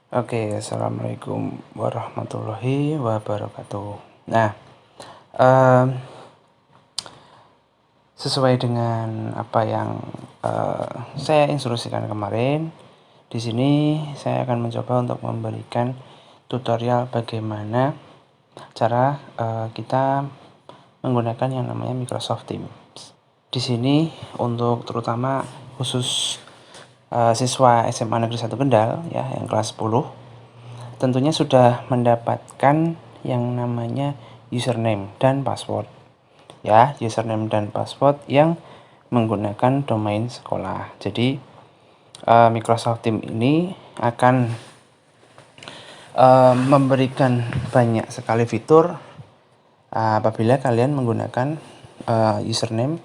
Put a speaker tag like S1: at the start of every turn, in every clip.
S1: Oke, assalamualaikum warahmatullahi wabarakatuh. Nah, em, sesuai dengan apa yang saya instruksikan kemarin, di sini saya akan mencoba untuk memberikan tutorial bagaimana cara kita menggunakan yang namanya Microsoft Teams. Di sini untuk terutama khusus siswa SMA Negeri 1 Kendal ya yang kelas 10 tentunya sudah mendapatkan yang namanya username dan password ya, username dan password yang menggunakan domain sekolah. Jadi Microsoft Teams ini akan memberikan banyak sekali fitur apabila kalian menggunakan username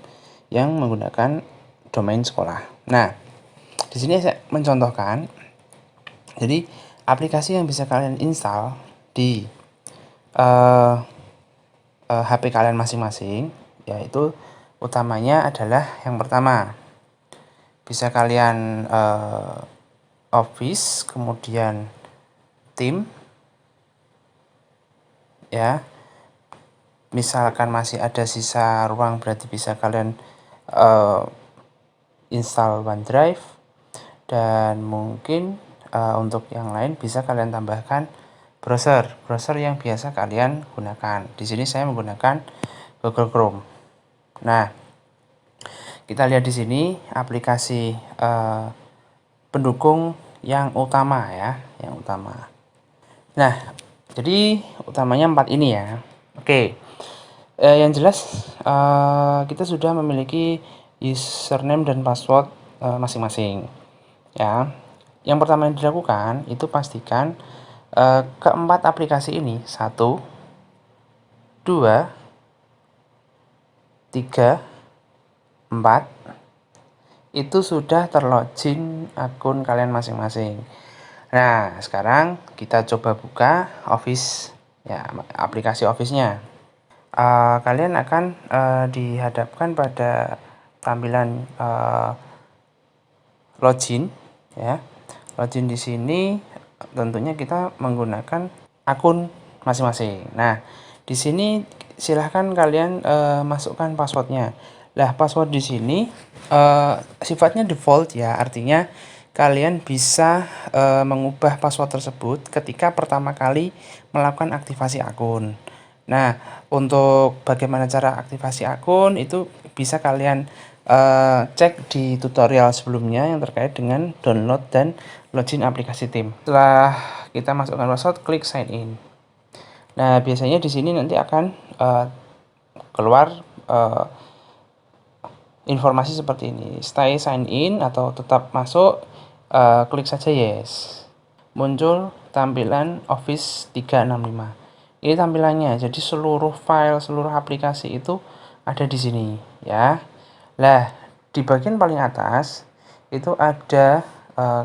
S1: yang menggunakan domain sekolah. Nah, di sini saya mencontohkan. Jadi aplikasi yang bisa kalian install di HP kalian masing-masing, yaitu utamanya adalah yang pertama bisa kalian Office, kemudian Team, ya. Misalkan masih ada sisa ruang berarti bisa kalian install OneDrive, dan mungkin untuk yang lain bisa kalian tambahkan browser yang biasa kalian gunakan. Di sini saya menggunakan Google Chrome. Nah, kita lihat di sini aplikasi pendukung yang utama ya, yang utama. Nah, jadi utamanya 4 ini ya. Oke. Yang jelas kita sudah memiliki username dan password masing-masing. Ya. Yang pertama yang dilakukan itu pastikan keempat aplikasi ini 1, 2, 3, 4 itu sudah terlogin akun kalian masing-masing. Nah, sekarang kita coba buka Office ya, aplikasi Office-nya. Kalian akan dihadapkan pada tampilan login ya. Login di sini tentunya kita menggunakan akun masing-masing. Nah, di sini silahkan kalian masukkan passwordnya. Lah, password di sini sifatnya default ya, artinya kalian bisa mengubah password tersebut ketika pertama kali melakukan aktivasi akun. Nah, untuk bagaimana cara aktivasi akun itu bisa kalian cek di tutorial sebelumnya yang terkait dengan download dan login aplikasi Teams. Setelah kita masukkan password, klik sign in. Nah, biasanya di sini nanti akan keluar informasi seperti ini. Stay sign in atau tetap masuk, klik saja yes. Muncul tampilan Office 365. Ini tampilannya. Jadi seluruh file, seluruh aplikasi itu ada di sini ya. Lah, di bagian paling atas itu ada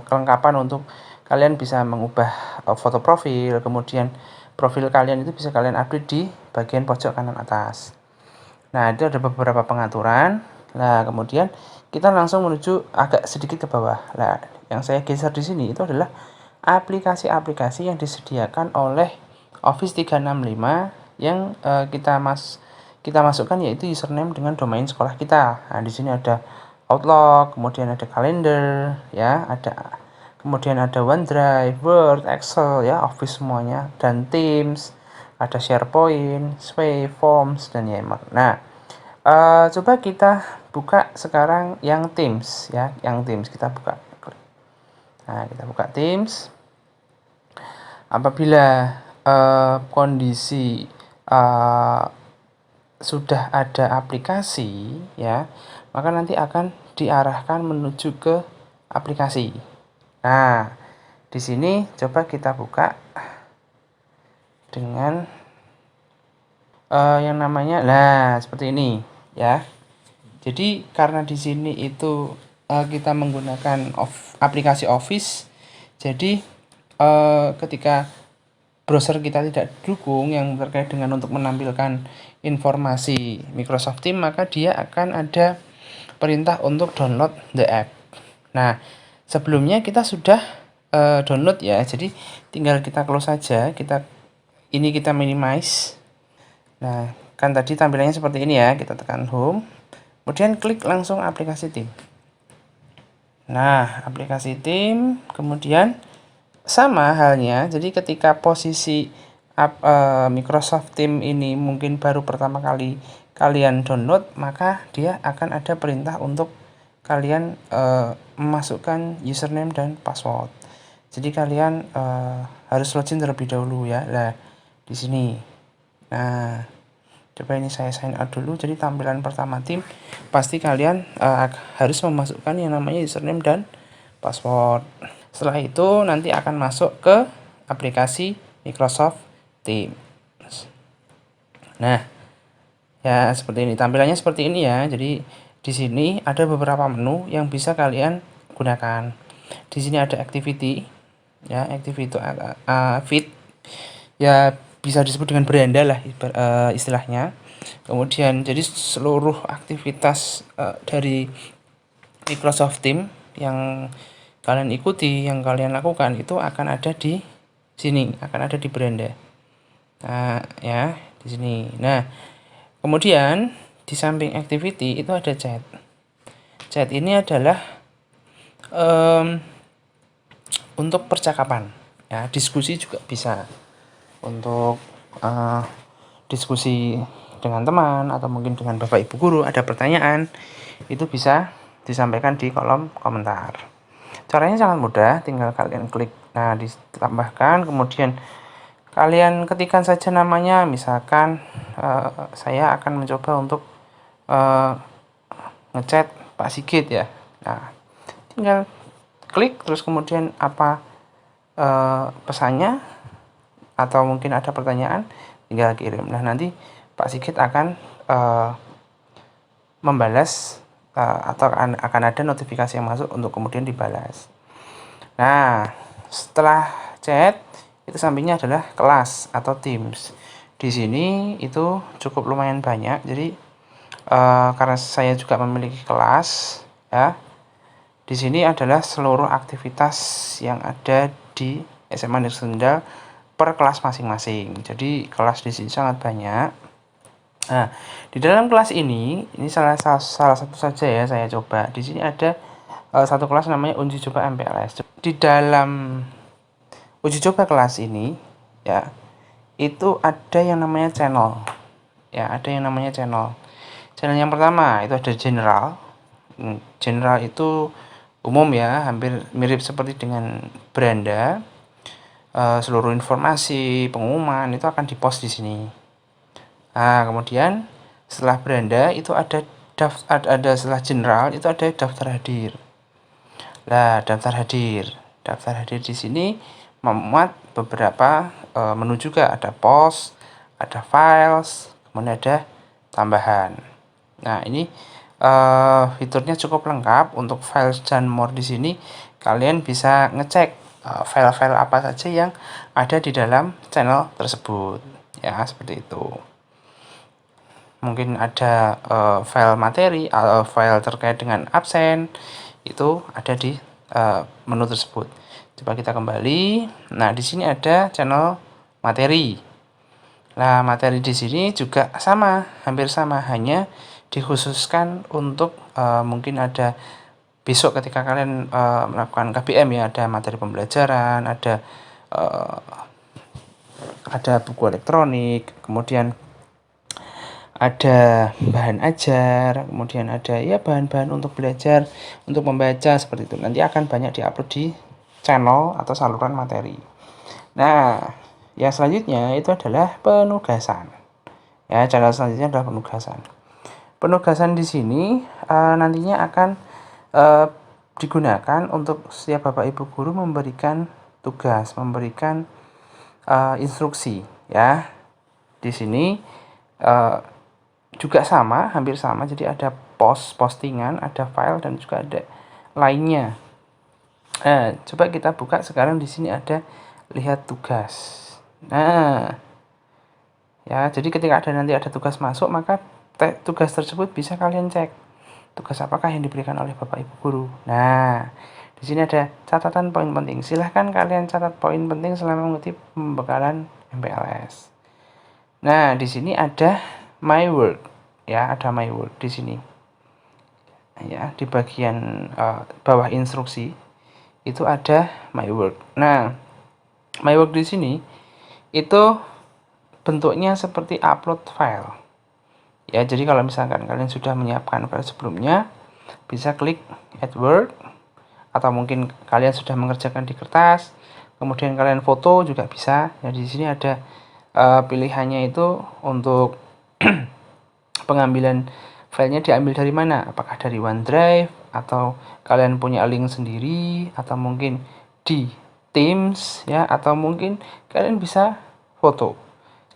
S1: kelengkapan untuk kalian bisa mengubah foto profil, kemudian profil kalian itu bisa kalian update di bagian pojok kanan atas. Nah, itu ada beberapa pengaturan. Nah, kemudian kita langsung menuju agak sedikit ke bawah. Nah, yang saya geser di sini itu adalah aplikasi-aplikasi yang disediakan oleh Office 365 yang kita masukkan, yaitu username dengan domain sekolah kita. Nah, di sini ada Outlook, kemudian ada kalender, ya, kemudian ada OneDrive, Word, Excel, ya, Office semuanya, dan Teams, ada SharePoint, Sway, Forms, dan Yammer. Nah, coba kita buka sekarang yang Teams, ya, yang Teams kita buka. Nah, kita buka Teams. Apabila kondisi sudah ada aplikasi ya, maka nanti akan diarahkan menuju ke aplikasi. Nah, di sini coba kita buka dengan yang namanya seperti ini ya. Jadi karena di sini itu kita menggunakan aplikasi Office, jadi ketika browser kita tidak didukung yang terkait dengan untuk menampilkan informasi Microsoft Teams, maka dia akan ada perintah untuk download the app. Nah, sebelumnya kita sudah download ya. Jadi tinggal kita close saja, kita minimize. Nah, kan tadi tampilannya seperti ini ya, kita tekan home, kemudian klik langsung aplikasi tim. Nah, aplikasi tim, kemudian sama halnya, jadi ketika posisi Microsoft Teams ini mungkin baru pertama kali kalian download, maka dia akan ada perintah untuk kalian memasukkan username dan password. Jadi kalian harus login terlebih dahulu ya. Nah, di sini. Nah, coba ini saya sign out dulu. Jadi tampilan pertama tim pasti kalian harus memasukkan yang namanya username dan password. Setelah itu nanti akan masuk ke aplikasi Microsoft Teams. Nah, ya seperti ini tampilannya seperti ini ya. Jadi di sini ada beberapa menu yang bisa kalian gunakan. Di sini ada activity ya, activity feed ya, bisa disebut dengan beranda lah istilahnya. Kemudian jadi seluruh aktivitas dari Microsoft Teams yang kalian ikuti, yang kalian lakukan itu akan ada di sini, akan ada di beranda. Nah, ya, di sini. Nah, kemudian di samping activity itu ada chat. Chat ini adalah untuk percakapan, ya, diskusi juga bisa. Untuk diskusi dengan teman atau mungkin dengan Bapak Ibu guru, ada pertanyaan, itu bisa disampaikan di kolom komentar. Caranya sangat mudah, tinggal kalian klik, nah ditambahkan, kemudian kalian ketikkan saja namanya, misalkan saya akan mencoba untuk ngechat Pak Sigit ya. Nah, tinggal klik, terus kemudian apa pesannya, atau mungkin ada pertanyaan, tinggal kirim. Nah, nanti Pak Sigit akan membalas atau akan ada notifikasi yang masuk untuk kemudian dibalas. Nah, setelah chat itu sampingnya adalah kelas atau Teams. Di sini itu cukup lumayan banyak. Jadi karena saya juga memiliki kelas ya. Di sini adalah seluruh aktivitas yang ada di SMA Negeri Sendal per kelas masing-masing. Jadi kelas di sini sangat banyak. Nah, di dalam kelas ini salah satu saja ya saya coba. Di sini ada satu kelas namanya uji coba MPLS. Di dalam uji coba kelas ini ya, itu ada yang namanya channel. Ya, ada yang namanya channel. Channel yang pertama itu ada general. General itu umum ya, hampir mirip seperti dengan beranda. Seluruh informasi, pengumuman itu akan dipost di sini. Nah, kemudian setelah beranda itu ada setelah general itu ada daftar hadir. Nah, daftar hadir di sini memuat beberapa menu juga, ada post, ada files, kemudian ada tambahan. Nah, ini fiturnya cukup lengkap. Untuk files dan more di sini kalian bisa ngecek file-file apa saja yang ada di dalam channel tersebut ya, seperti itu. Mungkin ada file materi atau file terkait dengan absen, itu ada di menu tersebut. Coba kita kembali. Nah, di sini ada channel materi. Nah, materi di sini juga sama, hampir sama, hanya dikhususkan untuk mungkin ada besok ketika kalian melakukan KBM ya, ada materi pembelajaran, ada buku elektronik, kemudian ada bahan ajar, kemudian ada ya bahan-bahan untuk belajar, untuk membaca, seperti itu. Nanti akan banyak diupload di channel atau saluran materi. Nah, yang selanjutnya itu adalah penugasan. Ya, channel selanjutnya adalah penugasan. Penugasan di sini nantinya akan digunakan untuk setiap Bapak Ibu guru memberikan tugas, memberikan instruksi ya. Di sini juga sama, hampir sama. Jadi ada postingan, ada file, dan juga ada lainnya. Nah, coba kita buka sekarang. Di sini ada lihat tugas. Nah, ya, jadi ketika nanti ada tugas masuk, maka tugas tersebut bisa kalian cek. Tugas apakah yang diberikan oleh Bapak Ibu guru. Nah, Di sini ada catatan poin penting. Silahkan kalian catat poin penting selama mengikuti pembekalan MPLS. Nah, di sini ada my work, ya, ada my work di sini. Ya, di bagian bawah instruksi itu ada my work. Nah, my work di sini itu bentuknya seperti upload file. Ya, jadi kalau misalkan kalian sudah menyiapkan file sebelumnya, bisa klik add work, atau mungkin kalian sudah mengerjakan di kertas, kemudian kalian foto juga bisa. Ya, di sini ada pilihannya itu untuk pengambilan filenya diambil dari mana, apakah dari OneDrive atau kalian punya link sendiri, atau mungkin di Teams, ya, atau mungkin kalian bisa foto.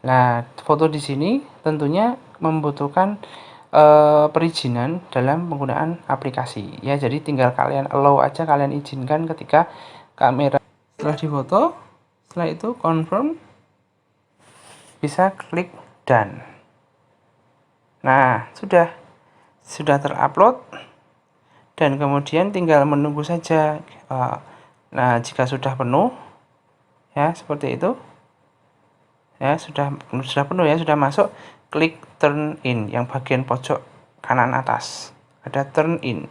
S1: Nah, foto di sini tentunya membutuhkan perizinan dalam penggunaan aplikasi, ya. Jadi tinggal kalian allow aja, kalian izinkan ketika kamera setelah difoto. Setelah itu confirm, bisa klik done. Nah, sudah terupload dan kemudian tinggal menunggu saja. Nah, jika sudah penuh, ya, seperti itu. Ya, sudah penuh, ya, sudah masuk, klik turn in yang bagian pojok kanan atas. Ada turn in.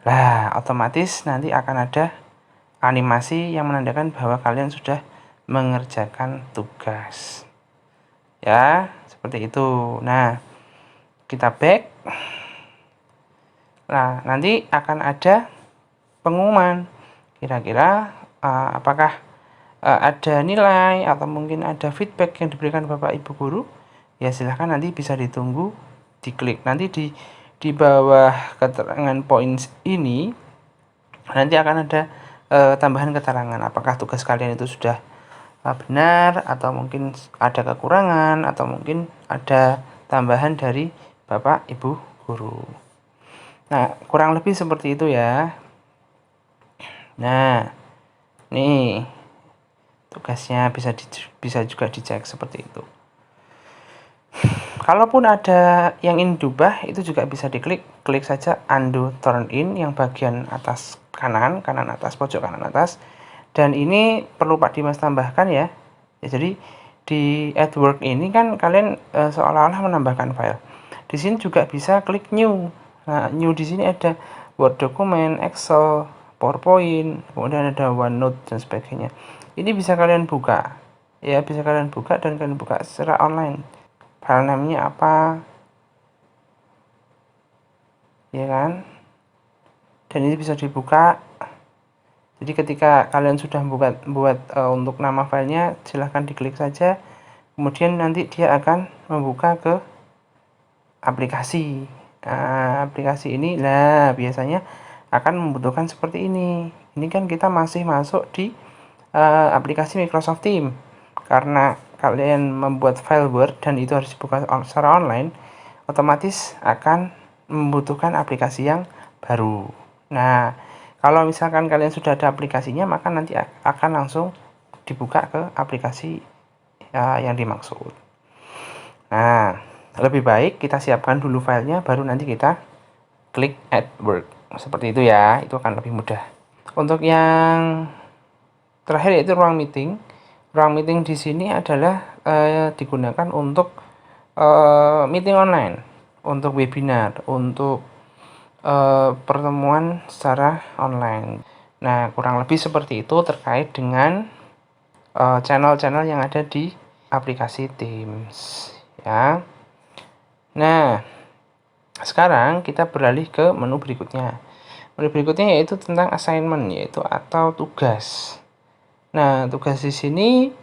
S1: Nah, otomatis nanti akan ada animasi yang menandakan bahwa kalian sudah mengerjakan tugas. Ya, seperti itu. Nah, kita back. Nah, nanti akan ada pengumuman. Kira-kira apakah ada nilai atau mungkin ada feedback yang diberikan Bapak Ibu guru, ya silahkan nanti bisa ditunggu, diklik. Nanti di bawah keterangan points ini nanti akan ada tambahan keterangan apakah tugas kalian itu sudah benar, atau mungkin ada kekurangan, atau mungkin ada tambahan dari Bapak Ibu guru. Nah, kurang lebih seperti itu, ya. Nah, nih tugasnya bisa juga dicek seperti itu. Kalaupun ada yang ingin diubah, itu juga bisa klik saja undo turn in yang bagian atas kanan atas, pojok kanan atas. Dan ini perlu Pak Dimas tambahkan, ya. Jadi di add work ini kan kalian seolah-olah menambahkan file. Di sini juga bisa klik new. Nah, new di sini ada Word document, Excel, PowerPoint, kemudian ada OneNote dan sebagainya. Ini bisa kalian buka, ya, bisa kalian buka dan kalian buka secara online. File namanya apa, ya kan? Dan ini bisa dibuka. Jadi ketika kalian sudah buat untuk nama filenya, silahkan diklik saja. Kemudian nanti dia akan membuka ke aplikasi. Nah, aplikasi ini, nah, biasanya akan membutuhkan seperti ini. Ini kan kita masih masuk di aplikasi Microsoft Teams. Karena kalian membuat file Word dan itu harus dibuka secara online, otomatis akan membutuhkan aplikasi yang baru. Nah, kalau misalkan kalian sudah ada aplikasinya, maka nanti akan langsung dibuka ke aplikasi yang dimaksud. Nah, lebih baik kita siapkan dulu filenya, baru nanti kita klik add work. Seperti itu, ya, itu akan lebih mudah. Untuk yang terakhir yaitu ruang meeting. Ruang meeting di sini adalah digunakan untuk meeting online, untuk webinar, untuk pertemuan secara online. Nah, kurang lebih seperti itu terkait dengan channel-channel yang ada di aplikasi Teams, ya. Nah, sekarang kita beralih ke menu berikutnya. Menu berikutnya yaitu tentang assignment, yaitu atau tugas. Nah, tugas di sini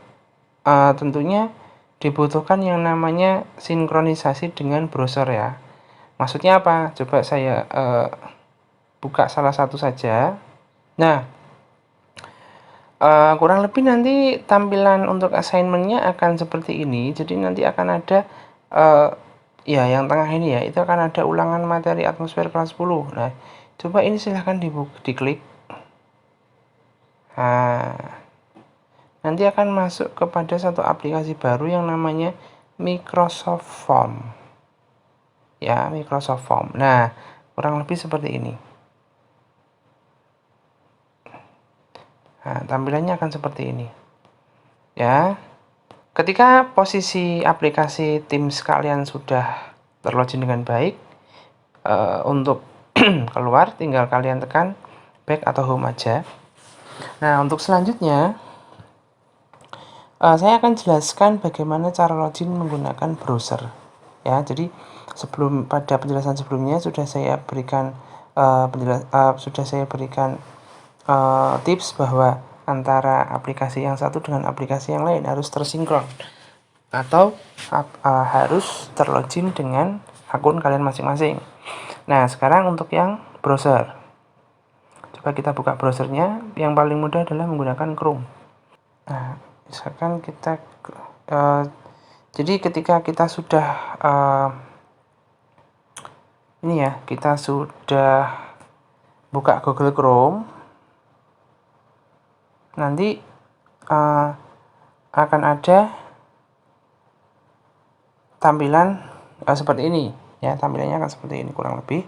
S1: tentunya dibutuhkan yang namanya sinkronisasi dengan browser, ya. Maksudnya apa? Coba saya buka salah satu saja. Nah, kurang lebih nanti tampilan untuk assignment-nya akan seperti ini. Jadi nanti akan ada ya, yang tengah ini, ya, itu akan ada ulangan materi atmosfer kelas 10. Nah, coba ini silahkan diklik. Nah, nanti akan masuk kepada satu aplikasi baru yang namanya Microsoft Form, ya, Microsoft Form. Nah, kurang lebih seperti ini. Nah, tampilannya akan seperti ini. Ya. Ketika posisi aplikasi Teams kalian sudah terlogin dengan baik, untuk keluar tinggal kalian tekan back atau home aja. Nah, untuk selanjutnya saya akan jelaskan bagaimana cara login menggunakan browser. Ya, jadi pada penjelasan sebelumnya sudah saya berikan tips bahwa antara aplikasi yang satu dengan aplikasi yang lain harus tersinkron atau harus terlogin dengan akun kalian masing-masing. Nah, sekarang untuk yang browser. Coba kita buka browsernya. Yang paling mudah adalah menggunakan Chrome. Nah, misalkan jadi ketika kita sudah kita sudah buka Google Chrome, nanti akan ada tampilan seperti ini ya. Tampilannya akan seperti ini kurang lebih.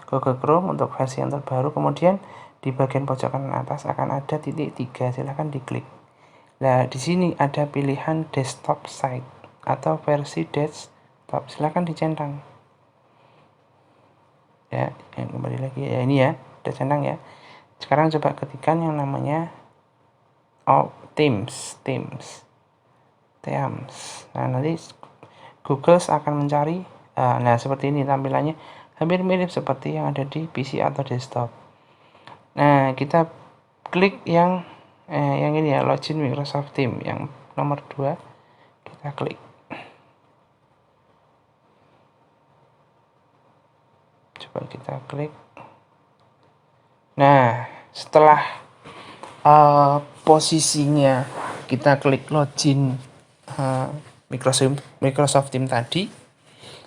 S1: Google Chrome untuk versi yang terbaru, kemudian di bagian pojok kanan atas akan ada titik 3, silahkan diklik. Nah, di sini ada pilihan desktop site atau versi desktop, silahkan dicentang. Ya, kembali lagi ya, ini ya, udah centang ya. Sekarang coba ketikkan yang namanya Teams. Nah, nanti Google akan mencari. Nah, seperti ini tampilannya, hampir mirip seperti yang ada di PC atau desktop. Nah, kita klik yang ini ya, login Microsoft Teams yang nomor 2, kita klik. Coba kita klik. Nah, setelah posisinya kita klik login Microsoft Teams tadi,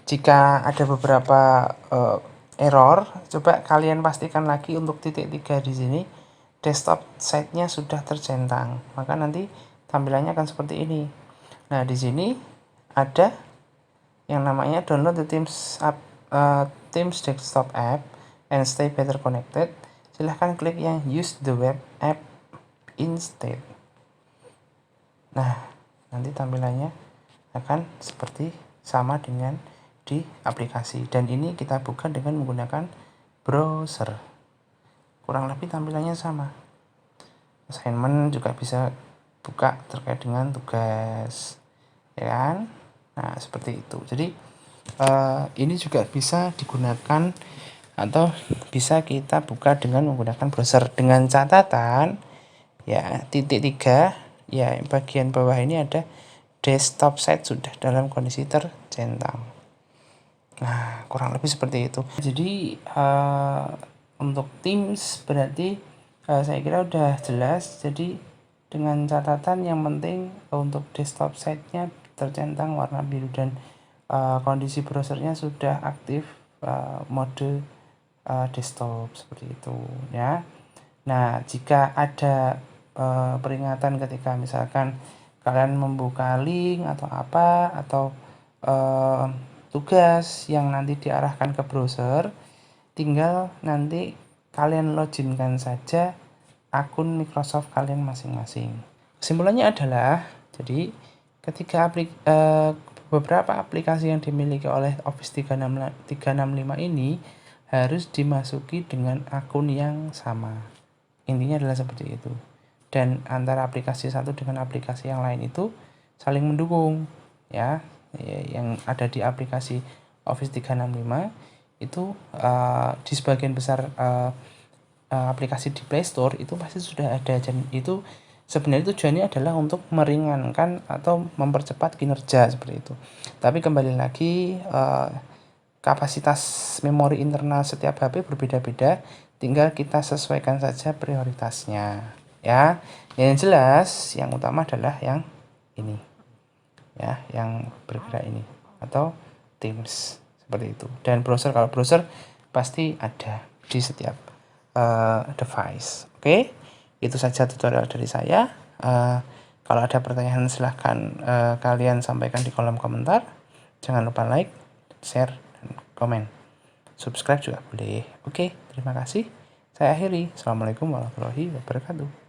S1: jika ada beberapa error, coba kalian pastikan lagi untuk titik 3 di sini desktop site-nya sudah tercentang, maka nanti tampilannya akan seperti ini. Nah, di sini ada yang namanya download the Teams desktop app and stay better connected. Silahkan klik yang use the web app instead. Nah, nanti tampilannya akan seperti sama dengan di aplikasi, dan ini kita buka dengan menggunakan browser. Kurang lebih tampilannya sama. Assignment juga bisa buka terkait dengan tugas, ya kan? Nah, seperti itu. Jadi ini juga bisa digunakan atau bisa kita buka dengan menggunakan browser, dengan catatan ya titik 3 ya, bagian bawah ini ada desktop site sudah dalam kondisi tercentang. Nah, kurang lebih seperti itu. Jadi untuk Teams berarti saya kira udah jelas. Jadi dengan catatan yang penting untuk desktop site-nya tercentang warna biru dan kondisi browsernya sudah aktif mode desktop, seperti itu ya. Nah, jika ada peringatan ketika misalkan kalian membuka link atau apa, atau tugas yang nanti diarahkan ke browser, tinggal nanti kalian loginkan saja akun Microsoft kalian masing-masing. Kesimpulannya adalah, jadi ketika beberapa aplikasi yang dimiliki oleh Office 365 ini harus dimasuki dengan akun yang sama. Intinya adalah seperti itu. Dan antara aplikasi satu dengan aplikasi yang lain itu saling mendukung ya. Yang ada di aplikasi Office 365 itu di sebagian besar aplikasi di Play Store itu pasti sudah ada, dan itu sebenarnya tujuannya adalah untuk meringankan atau mempercepat kinerja seperti itu. Tapi kembali lagi kapasitas memori internal setiap HP berbeda-beda, tinggal kita sesuaikan saja prioritasnya ya. Yang jelas yang utama adalah yang ini ya, yang bergerak ini atau Teams, seperti itu. Dan browser, kalau browser pasti ada di setiap device. Oke, itu saja tutorial dari saya. Kalau ada pertanyaan silahkan kalian sampaikan di kolom komentar. Jangan lupa like, share, dan komen. Subscribe juga boleh. Oke, terima kasih. Saya akhiri. Assalamualaikum warahmatullahi wabarakatuh.